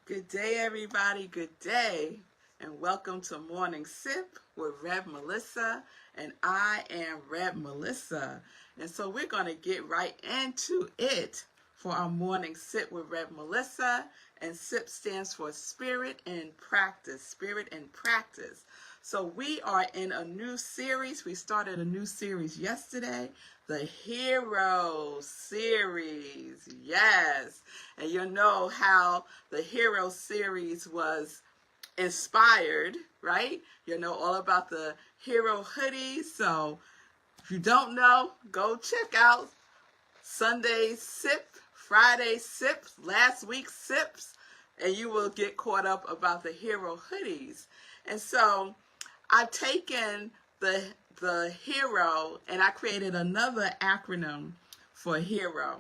Good day, everybody. Good day. And welcome to Morning Sip with Rev Melissa. And I am Rev Melissa. And so we're going to get right into it for our Morning Sip with Rev Melissa. And SIP stands for Spirit and Practice. Spirit and Practice. So we are in a new series. We started a new series yesterday, the Hero series. Yes. And you know how the Hero series was inspired, right? You know all about the Hero hoodies. So if you don't know, go check out Sunday's Sip, Friday's Sips, last week's Sips, and you will get caught up about the Hero hoodies. And so I've taken the Hero and I created another acronym for Hero.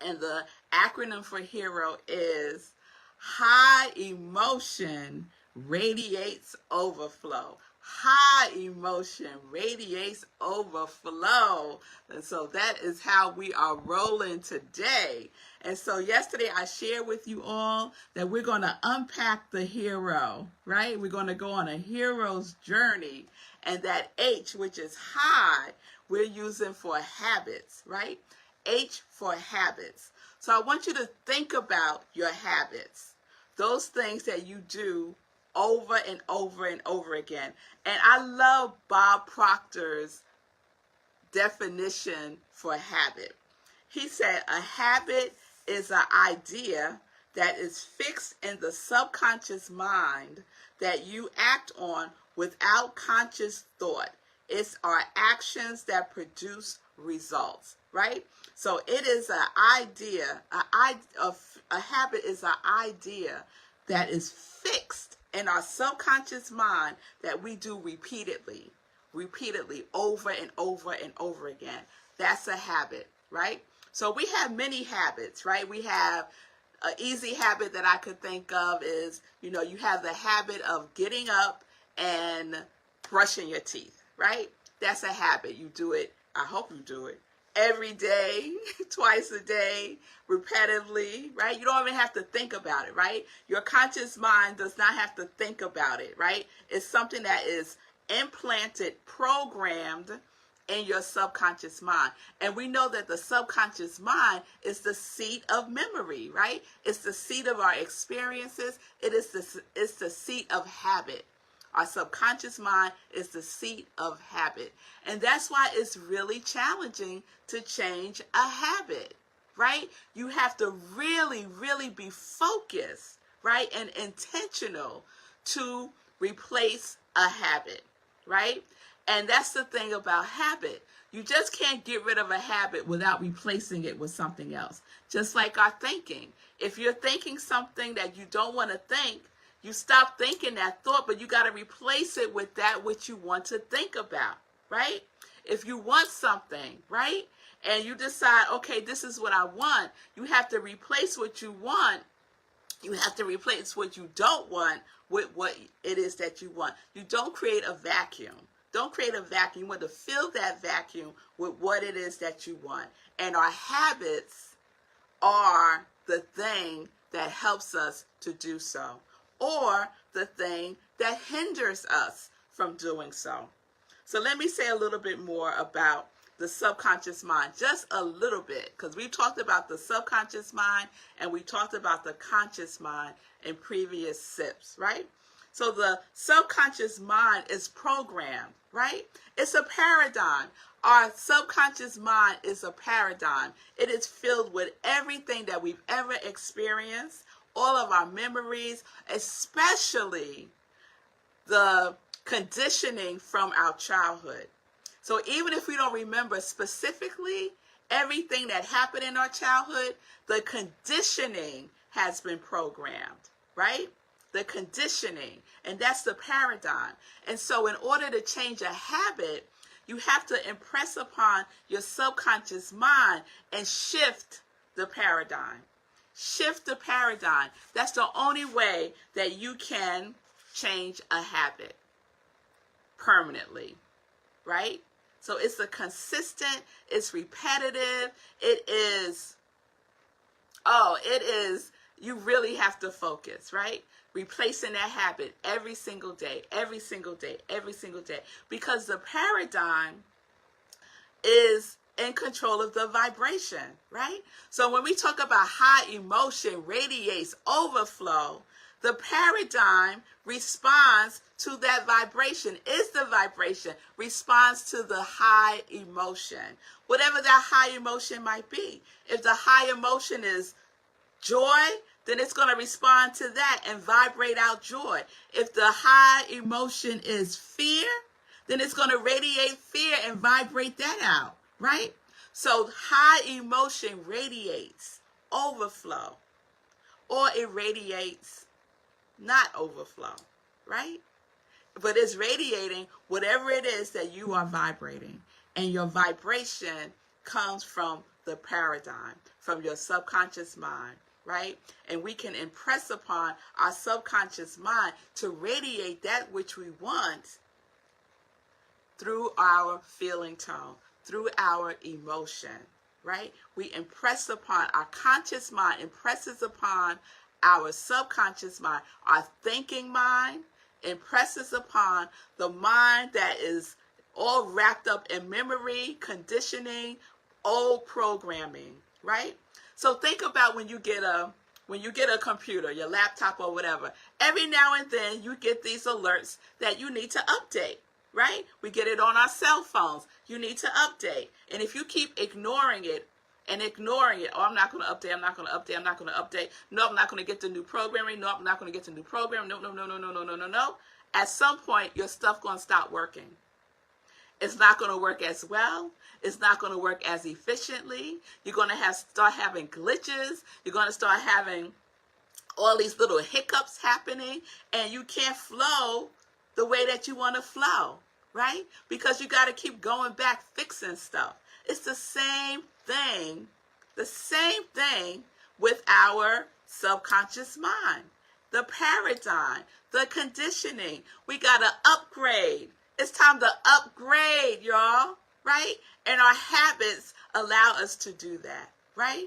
And the acronym for Hero is High Emotion Radiates Overflow. High emotion radiates overflow. And so that is how we are rolling today. And so yesterday I shared with you all that we're going to unpack the hero, right? We're going to go on a hero's journey. And that H, which is high, we're using for habits, right? H for habits. So I want you to think about your habits, those things that you do over and over and over again. And I love Bob Proctor's definition for habit. He said a habit is an idea that is fixed in the subconscious mind that you act on without conscious thought. It's our actions that produce results, right? So it is an idea, a habit is an idea that is fixed in our subconscious mind that we do repeatedly, over and over and over again. That's a habit, right? So we have many habits, right? We have an easy habit that I could think of is, you have the habit of getting up and brushing your teeth, right? That's a habit. You do it, I hope you do it, every day, twice a day, repetitively, right? You don't even have to think about it, right? Your conscious mind does not have to think about it, right? It's something that is implanted, programmed in your subconscious mind. And we know that the subconscious mind is the seat of memory, right? It's the seat of our experiences. It's the seat of habit. Our subconscious mind is the seat of habit. And that's why it's really challenging to change a habit, right? You have to really, really be focused, right, and intentional to replace a habit, right? And that's the thing about habit. You just can't get rid of a habit without replacing it with something else. Just like our thinking. If you're thinking something that you don't want to think, you stop thinking that thought, but you got to replace it with that which you want to think about, right? If you want something, right, and you decide, okay, this is what I want, you have to replace what you want. You have to replace what you don't want with what it is that you want. You don't create a vacuum. Don't create a vacuum. You want to fill that vacuum with what it is that you want. And our habits are the thing that helps us to do so, or the thing that hinders us from doing so. So let me say a little bit more about the subconscious mind, just a little bit, because we talked about the subconscious mind and we talked about the conscious mind in previous sips, right? So the subconscious mind is programmed, right? It's a paradigm. Our subconscious mind is a paradigm. It is filled with everything that we've ever experienced, all of our memories, especially the conditioning from our childhood. So even if we don't remember specifically everything that happened in our childhood, the conditioning has been programmed, right? The conditioning, and that's the paradigm. And so in order to change a habit, you have to impress upon your subconscious mind and shift the paradigm. Shift the paradigm. That's the only way that you can change a habit permanently, right? So it's a consistent, it's repetitive, it is you really have to focus, right? Replacing that habit every single day, every single day, every single day. Because the paradigm is in control of the vibration, right? So when we talk about high emotion radiates overflow, the paradigm responds to that vibration, is the vibration, responds to the high emotion, whatever that high emotion might be. If the high emotion is joy, then it's going to respond to that and vibrate out joy. If the high emotion is fear, then it's going to radiate fear and vibrate that out, right? So high emotion radiates overflow, or it radiates not overflow, right? But it's radiating whatever it is that you are vibrating. And your vibration comes from the paradigm, from your subconscious mind, right? And we can impress upon our subconscious mind to radiate that which we want through our feeling tone, through our emotion, right? We impress upon, our conscious mind impresses upon our subconscious mind. Our thinking mind impresses upon the mind that is all wrapped up in memory, conditioning, old programming, right? So think about when you get a computer, your laptop or whatever. Every now and then you get these alerts that you need to update, right? We get it on our cell phones. You need to update. And if you keep ignoring it, oh, I'm not going to update, I'm not going to update, I'm not going to update. No, I'm not going to get the new programming. No, I'm not going to get the new program. No. At some point, your stuff going to stop working. It's not going to work as well. It's not going to work as efficiently. You're going to start having glitches. You're going to start having all these little hiccups happening, and you can't flow the way that you want to flow, right? Because you got to keep going back fixing stuff. It's the same thing with our subconscious mind. The paradigm, the conditioning. We got to upgrade. It's time to upgrade, y'all, right? And our habits allow us to do that, right?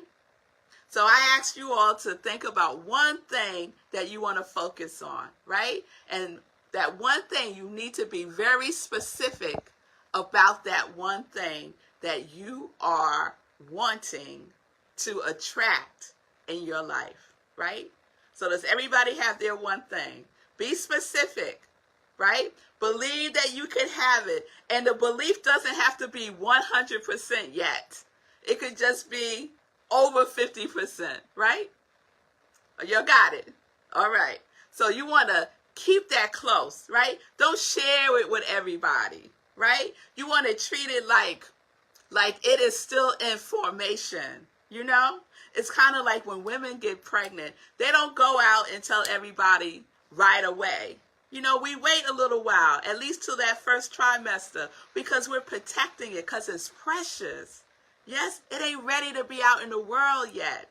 So I ask you all to think about one thing that you want to focus on, right? And that one thing, you need to be very specific about that one thing that you are wanting to attract in your life, right? So does everybody have their one thing? Be specific, right? Believe that you can have it. And the belief doesn't have to be 100% yet. It could just be over 50%, right? You got it. All right. So you want to keep that close, right? Don't share it with everybody, right? You want to treat it like it is still in formation, you know? It's kind of like when women get pregnant, they don't go out and tell everybody right away. You know, we wait a little while, at least till that first trimester, because we're protecting it, because it's precious. Yes, it ain't ready to be out in the world yet.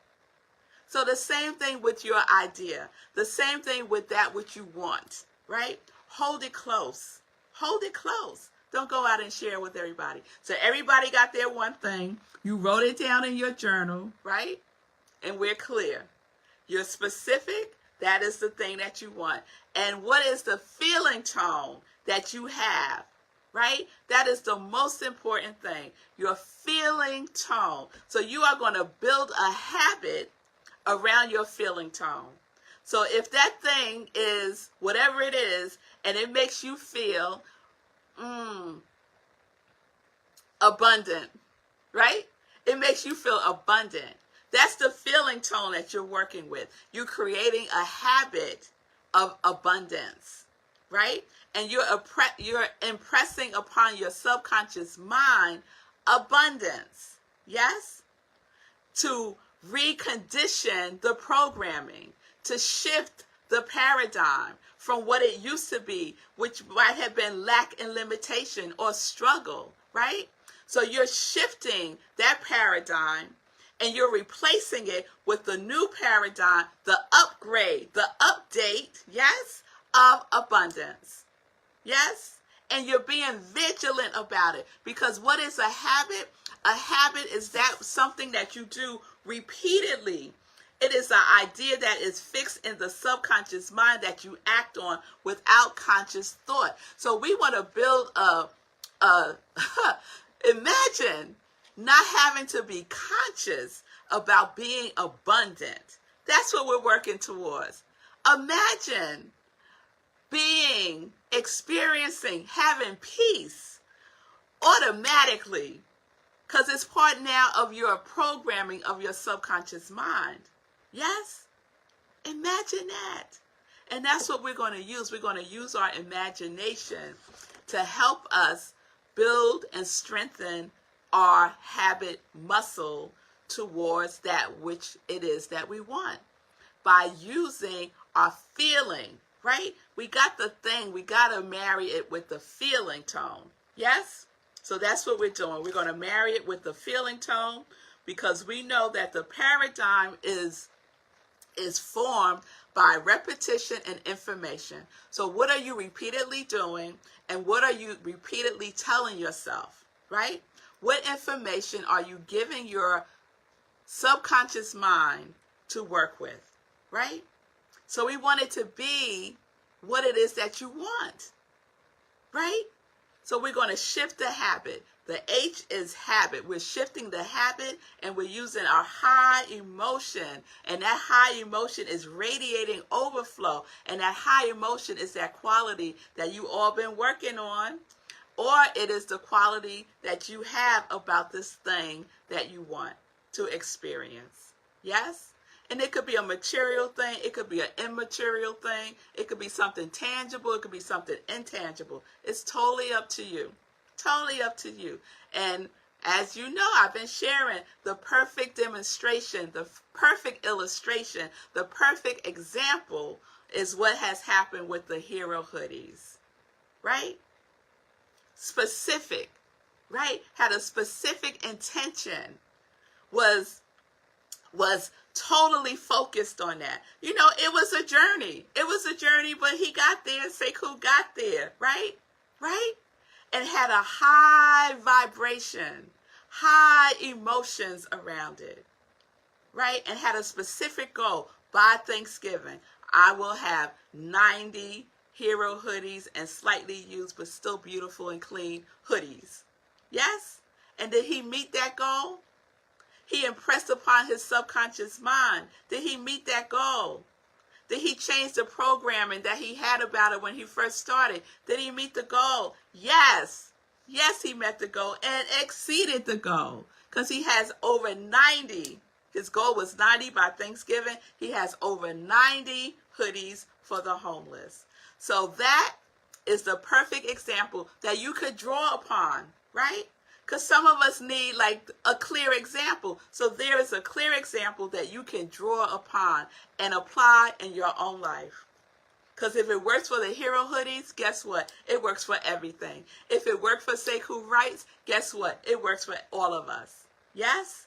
So the same thing with your idea, the same thing with that which you want, right? Hold it close. Hold it close. Don't go out and share with everybody. So everybody got their one thing. You wrote it down in your journal, right? And we're clear. You're specific. That is the thing that you want. And what is the feeling tone that you have, right? That is the most important thing. Your feeling tone. So you are going to build a habit around your feeling tone. So if that thing is whatever it is, and it makes you feel abundant, right? It makes you feel abundant. That's the feeling tone that you're working with. You're creating a habit of abundance, right? And you're impressing upon your subconscious mind abundance, yes? To recondition the programming, to shift the paradigm from what it used to be, which might have been lack and limitation or struggle, right? So you're shifting that paradigm and you're replacing it with the new paradigm, the upgrade, the update, yes, of abundance. Yes? And you're being vigilant about it, because what is a habit? A habit is that something that you do repeatedly, It is an idea that is fixed in the subconscious mind that you act on without conscious thought. So we want to build imagine not having to be conscious about being abundant. That's what we're working towards. Imagine experiencing, having peace automatically, because it's part now of your programming of your subconscious mind. Yes? Imagine that. And that's what we're going to use. We're going to use our imagination to help us build and strengthen our habit muscle towards that which it is that we want by using our feeling, right? We got the thing. We got to marry it with the feeling tone. Yes? So that's what we're doing. We're going to marry it with the feeling tone because we know that the paradigm is formed by repetition and information. So what are you repeatedly doing and what are you repeatedly telling yourself, right? What information are you giving your subconscious mind to work with, right? So we want it to be what it is that you want, right? So we're going to shift the habit. The H is habit. We're shifting the habit and we're using our high emotion. And that high emotion is radiating overflow. And that high emotion is that quality that you all been working on. Or it is the quality that you have about this thing that you want to experience. Yes? And it could be a material thing. It could be an immaterial thing. It could be something tangible. It could be something intangible. It's totally up to you. Totally up to you. And as you know, I've been sharing the perfect demonstration, the perfect illustration, the perfect example is what has happened with the hero hoodies. Right? Specific. Right? Had a specific intention. Was totally focused on that. You know, it was a journey. It was a journey, but he got there. Sekou got there, right? Right? And had a high vibration, high emotions around it, right? And had a specific goal. By Thanksgiving, I will have 90 hero hoodies and slightly used, but still beautiful and clean hoodies. Yes? And did he meet that goal? He impressed upon his subconscious mind. Did he meet that goal? Did he change the programming that he had about it when he first started? Did he meet the goal? Yes. Yes, he met the goal and exceeded the goal because he has over 90. His goal was 90 by Thanksgiving. He has over 90 hoodies for the homeless. So that is the perfect example that you could draw upon, right? Because some of us need like a clear example. So there is a clear example that you can draw upon and apply in your own life. Because if it works for the hero hoodies, guess what? It works for everything. If it worked for Sekou Rights, guess what? It works for all of us. Yes?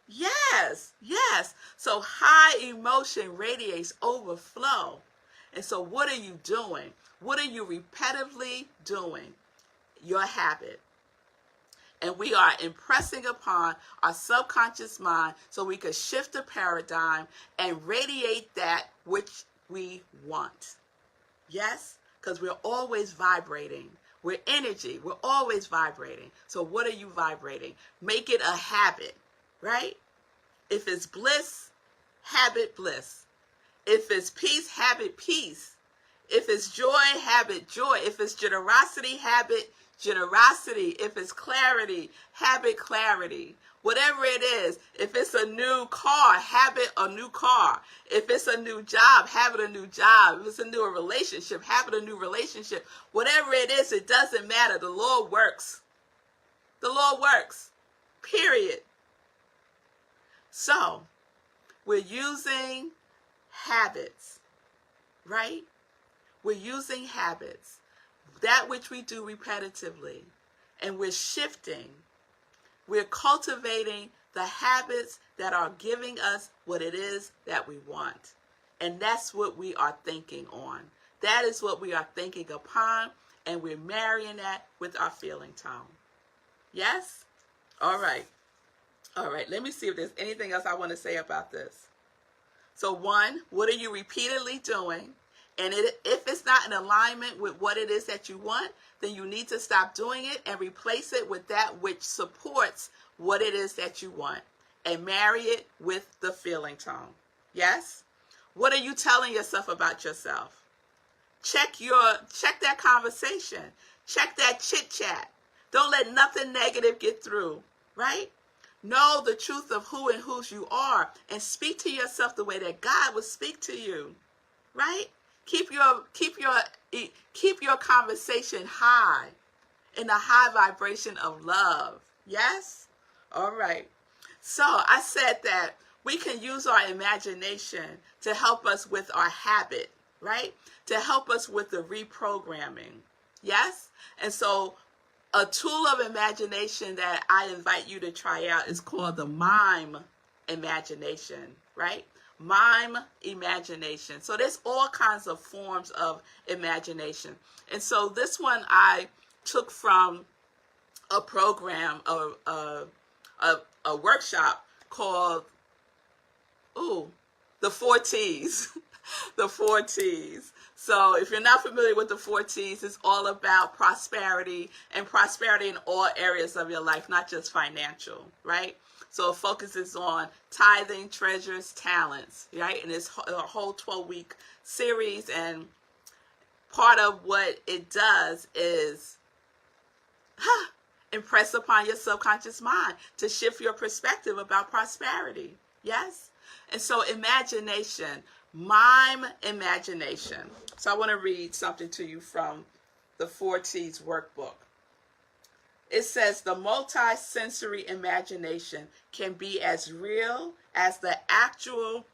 Yes. Yes. So high emotion radiates overflow. And so what are you doing? What are you repetitively doing? Your habit. And we are impressing upon our subconscious mind so we could shift the paradigm and radiate that which we want. Yes? Because we're always vibrating. We're energy. We're always vibrating. So what are you vibrating? Make it a habit, right? If it's bliss, habit bliss. If it's peace, habit peace. If it's joy, habit joy. If it's generosity, habit generosity. If it's clarity, habit clarity. Whatever it is, if it's a new car, habit a new car. If it's a new job, habit a new job. If it's a new relationship, habit a new relationship. Whatever it is, it doesn't matter. The Lord works. The Lord works. Period. So, we're using habits, right? We're using habits. That which we do repetitively, and we're shifting, we're cultivating the habits that are giving us what it is that we want. And that's what we are thinking on. That is what we are thinking upon, and we're marrying that with our feeling tone. Yes? All right. All right, let me see if there's anything else I want to say about this. So one, what are you repeatedly doing? And if it's not in alignment with what it is that you want, then you need to stop doing it and replace it with that which supports what it is that you want. And marry it with the feeling tone. Yes? What are you telling yourself about yourself? Check that conversation. Check that chit chat. Don't let nothing negative get through, right? Know the truth of who and whose you are and speak to yourself the way that God would speak to you, right? Keep your conversation high, in the high vibration of love. Yes? All right. So I said that we can use our imagination to help us with our habit, right? To help us with the reprogramming. Yes? And so a tool of imagination that I invite you to try out is called the mime imagination, right? Mime imagination. So there's all kinds of forms of imagination. And so this one I took from a program, a workshop called, the 4 T's. The 4 T's. So if you're not familiar with the 4 T's, it's all about prosperity, and prosperity in all areas of your life, not just financial, right? So it focuses on tithing, treasures, talents, right? And it's a whole 12-week series, and part of what it does is impress upon your subconscious mind to shift your perspective about prosperity. Yes? And so imagination, mime imagination. So I want to read something to you from the 4 T's workbook. It says the multi-sensory imagination can be as real as the actual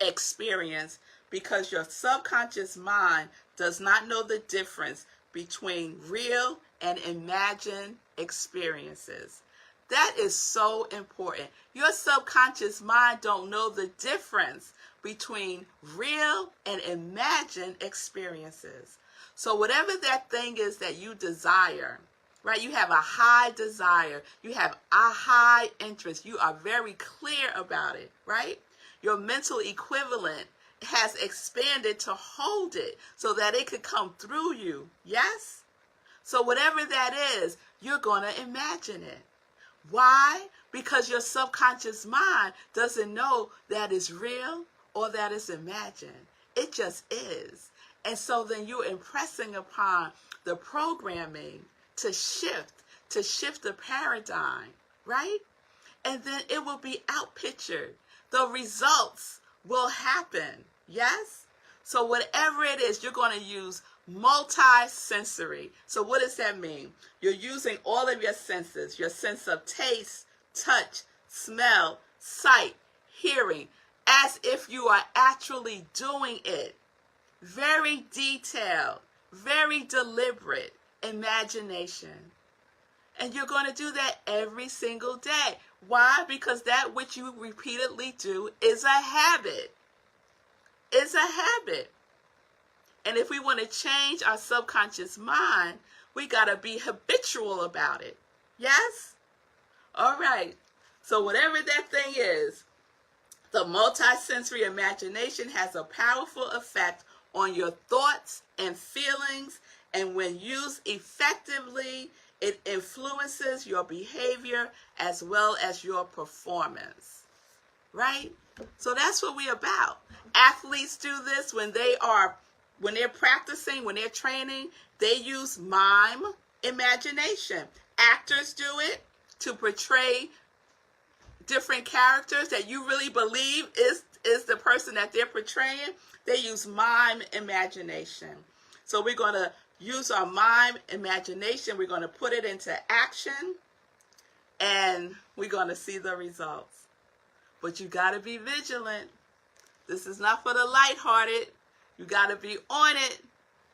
experience because your subconscious mind does not know the difference between real and imagined experiences. That is so important. Your subconscious mind don't know the difference between real and imagined experiences. So whatever that thing is that you desire, right? You have a high desire. You have a high interest. You are very clear about it, right? Your mental equivalent has expanded to hold it so that it could come through you. Yes? So whatever that is, you're going to imagine it. Why? Because your subconscious mind doesn't know that it's real or that it's imagined. It just is. And so then you're impressing upon the programming to shift the paradigm, right? And then it will be outpictured. The results will happen. Yes? So whatever it is, you're going to use multi-sensory. So what does that mean? You're using all of your senses, your sense of taste, touch, smell, sight, hearing, as if you are actually doing it. Very detailed, very deliberate imagination. And you're going to do that every single day. Why? Because that which you repeatedly do is a habit. It's a habit. And if we want to change our subconscious mind, we got to be habitual about it. Yes? All right. So whatever that thing is, the multisensory imagination has a powerful effect on your thoughts and feelings. And when used effectively, it influences your behavior as well as your performance. Right? So that's what we're about. Athletes do this when they're practicing, when they're training, they use mime imagination. Actors do it to portray different characters that you really believe is the person that they're portraying. They use mime imagination. So we're going to use our mime imagination. We're going to put it into action, and we're going to see the results. But you got to be vigilant. This is not for the lighthearted. You got to be on it.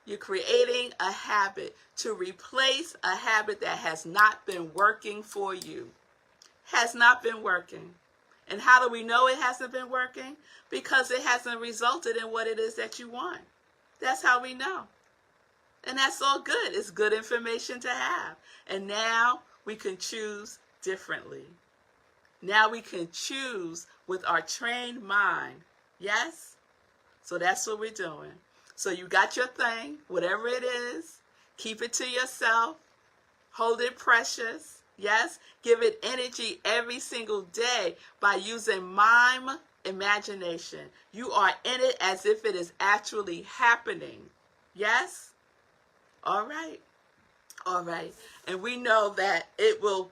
You're creating a habit to replace a habit that has not been working for you. Has not been working. And how do we know it hasn't been working? Because it hasn't resulted in what it is that you want. That's how we know. And that's all good. It's good information to have. And now we can choose differently. Now we can choose with our trained mind Yes? So that's what we're doing. So you got your thing, whatever it is, keep it to yourself, hold it precious. Yes? Give it energy every single day by using mime imagination. You are in it as if it is actually happening. Yes? All right. All right. And we know that it will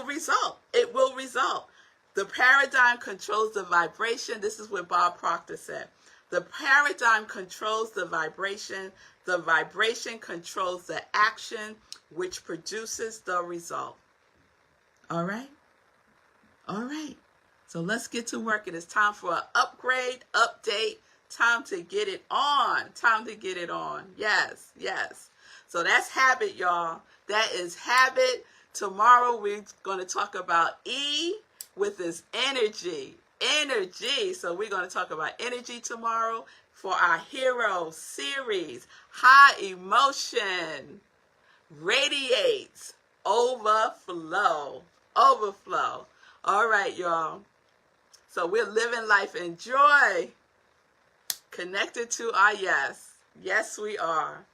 result. It will result. The paradigm controls the vibration. This is what Bob Proctor said. The paradigm controls the vibration. The vibration controls the action, which produces the result. All right? All right. So let's get to work. It is time for an upgrade, update. Time to get it on. Time to get it on. Yes, yes. So that's habit, y'all. That is habit. Tomorrow we're going to talk about E with this energy. Energy. So we're going to talk about energy tomorrow for our hero series. High emotion radiates overflow. Overflow. All right, y'all. So we're living life in joy. Connected to our yes. Yes, we are.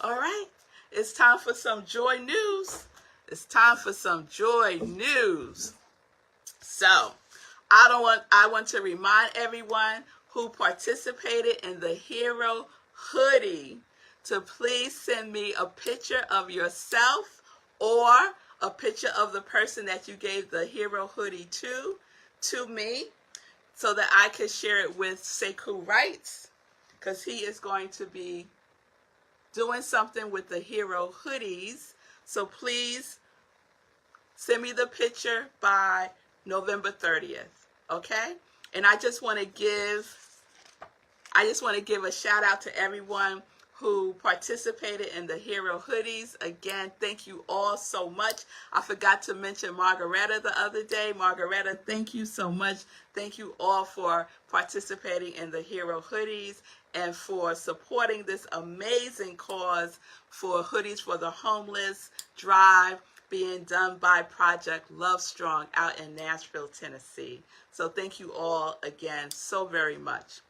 All right. It's time for some joy news. It's time for some joy news. So, I want to remind everyone who participated in the hero hoodie to please send me a picture of yourself or a picture of the person that you gave the hero hoodie to me, so that I can share it with Sekou Wrights, because he is going to be doing something with the hero hoodies. So please send me the picture by November 30th, okay? And I just want to give a shout out to everyone who participated in the hero hoodies. Again, thank you all so much. I forgot to mention Margaretta the other day. Margaretta, thank you so much. Thank you all for participating in the hero hoodies and for supporting this amazing cause for Hoodies for the Homeless drive being done by Project Love Strong out in Nashville, Tennessee. So thank you all again so very much.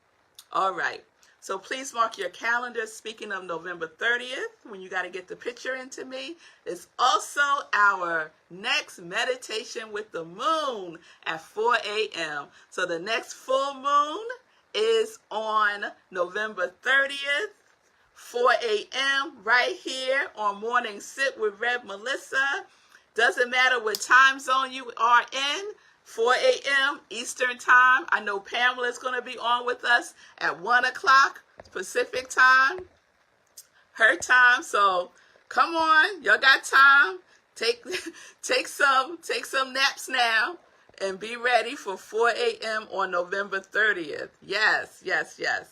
All right. So please mark your calendar. Speaking of November 30th, when you got to get the picture into me, it's also our next meditation with the moon at 4 a.m. So the next full moon is on November 30th, 4 a.m. right here on Morning Sip with Rev Melissa. Doesn't matter what time zone you are in. 4 a.m. Eastern Time. I know Pamela is going to be on with us at 1 o'clock Pacific Time, her time. So come on, y'all got time. Take some naps now and be ready for 4 a.m. on November 30th. Yes, yes, yes.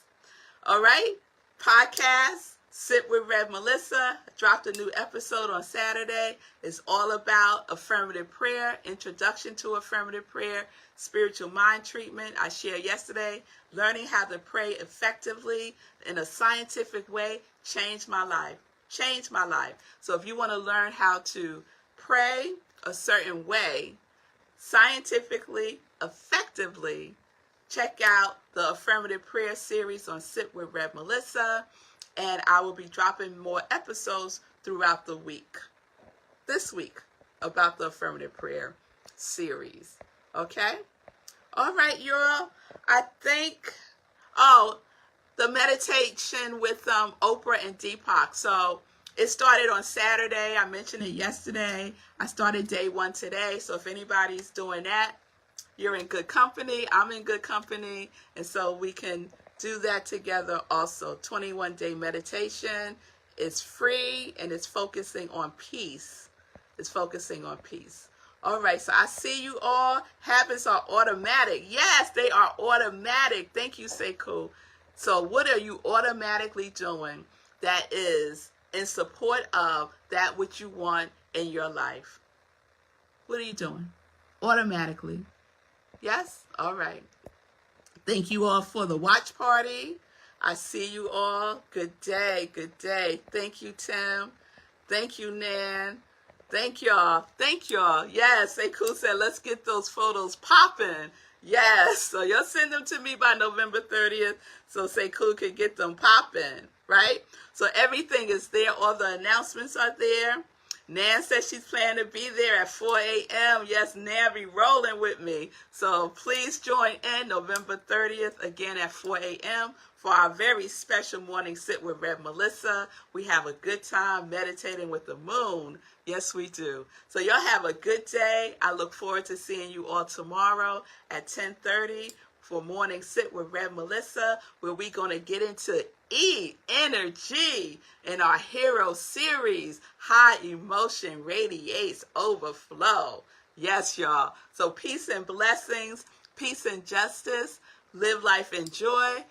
All right, podcast. Sit with Rev Melissa. Dropped a new episode on Saturday. It's all about affirmative prayer, introduction to affirmative prayer, spiritual mind treatment. I shared yesterday, learning how to pray effectively in a scientific way changed my life. Changed my life. So if you want to learn how to pray a certain way, scientifically, effectively, check out the affirmative prayer series on Sit with Rev Melissa. And I will be dropping more episodes throughout the week, this week, about the affirmative prayer series. Okay? All right, y'all. I think, the meditation with Oprah and Deepak. So it started on Saturday. I mentioned it yesterday. I started day 1 today. So if anybody's doing that, you're in good company. I'm in good company. And so we can do that together also. 21-day meditation. It's free and it's focusing on peace. It's focusing on peace. All right, so I see you all. Habits are automatic. Yes, they are automatic. Thank you, Sekou. So what are you automatically doing that is in support of that which you want in your life? What are you doing? Automatically. Yes? All right. Thank you all for the watch party. I see you all. Good day. Good day. Thank you, Tim. Thank you, Nan. Thank y'all. Thank y'all. Yes, Sekou said, let's get those photos popping. Yes, so you'll send them to me by November 30th so Sekou can get them popping, right? So everything is there. All the announcements are there. Nan says she's planning to be there at 4 a.m. Yes, Nan be rolling with me. So please join in November 30th again at 4 a.m. for our very special morning sit with Rev Melissa. We have a good time meditating with the moon. Yes, we do. So y'all have a good day. I look forward to seeing you all tomorrow at 10:30 for Morning Sit with Rev Melissa, where we're going to get into energy in our hero series, High Emotion Radiates Overflow. Yes, y'all. So peace and blessings, peace and justice, live life in joy,